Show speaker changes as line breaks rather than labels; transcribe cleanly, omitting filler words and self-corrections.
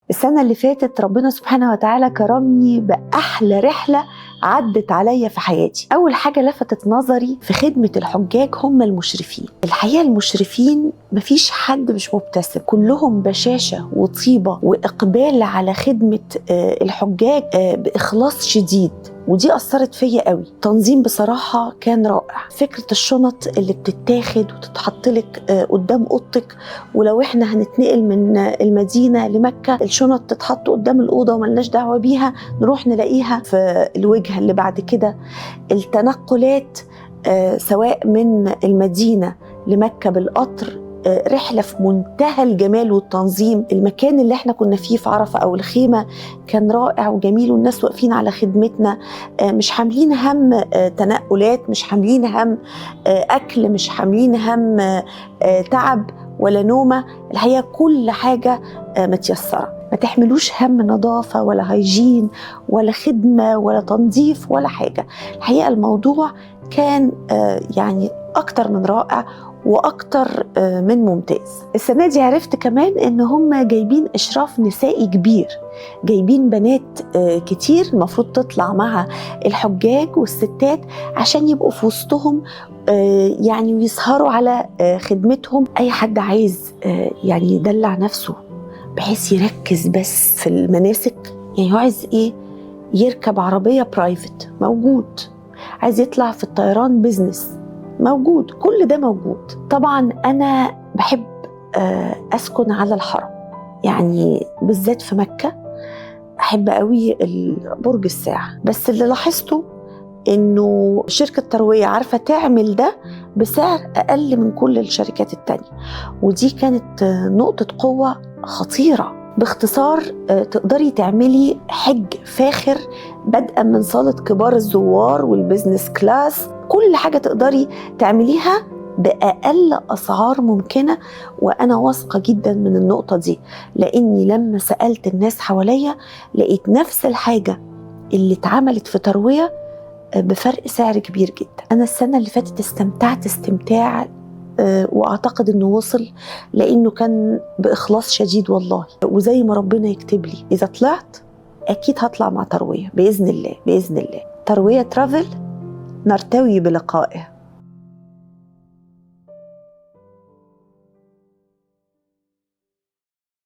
السنة اللي فاتت ربنا سبحانه وتعالى كرمني بأحلى رحلة عدت عليا في حياتي. أول حاجة لفتت نظري في خدمة الحجاج هم المشرفين. الحقيقة المشرفين مفيش حد مش مبتسم، كلهم بشاشة وطيبة وإقبال على خدمة الحجاج بإخلاص شديد، ودي أثرت فيا قوي. تنظيم بصراحة كان رائع. فكرة الشنط اللي بتتاخد وتتحط لك قدام أوضتك، ولو إحنا هنتنقل من المدينة لمكة الشنط تتحط قدام الأوضة وملناش دعوة بيها، نروح نلاقيها في الوجهة اللي بعد كده. التنقلات سواء من المدينة لمكة بالقطر رحلة في منتهى الجمال والتنظيم. المكان اللي احنا كنا فيه في عرفة أو الخيمة كان رائع وجميل، والناس واقفين على خدمتنا، مش حاملين هم تنقلات، مش حاملين هم أكل، مش حاملين هم تعب ولا نومة. الحقيقة كل حاجة متيسرة. ما تحملوش هم نظافة ولا هيجين ولا خدمة ولا تنظيف ولا حاجة. الحقيقة الموضوع كان يعني أكتر من رائع وأكتر من ممتاز. السنة دي عرفت كمان إن هم جايبين إشراف نسائي كبير، جايبين بنات كتير المفروض تطلع مع الحجاج والستات عشان يبقوا في وسطهم يعني ويسهروا على خدمتهم. أي حد عايز يعني يدلع نفسه بحيث يركز بس في المناسك، يعني هو عايز إيه؟ يركب عربية برايفت، موجود. عايز يطلع في الطيران بيزنس، موجود. كل ده موجود. طبعا أنا بحب أسكن على الحرم، يعني بالذات في مكة أحب قوي برج الساعة. بس اللي لاحظته إنه شركة تروية عارفة تعمل ده بسعر أقل من كل الشركات التانية، ودي كانت نقطة قوة خطيرة. باختصار تقدري تعملي حج فاخر بدءا من صالة كبار الزوار والبزنس كلاس، كل حاجة تقدري تعمليها بأقل أسعار ممكنة. وأنا واثقة جدا من النقطة دي، لأني لما سألت الناس حواليا لقيت نفس الحاجة اللي اتعملت في تروية بفرق سعر كبير جدا. أنا السنة اللي فاتت استمتعت استمتاع وأعتقد أنه وصل، لأنه كان بإخلاص شديد والله. وزي ما ربنا يكتب لي إذا طلعت أكيد هطلع مع تروية بإذن الله. بإذن الله تروية ترافل نرتوي بلقائه.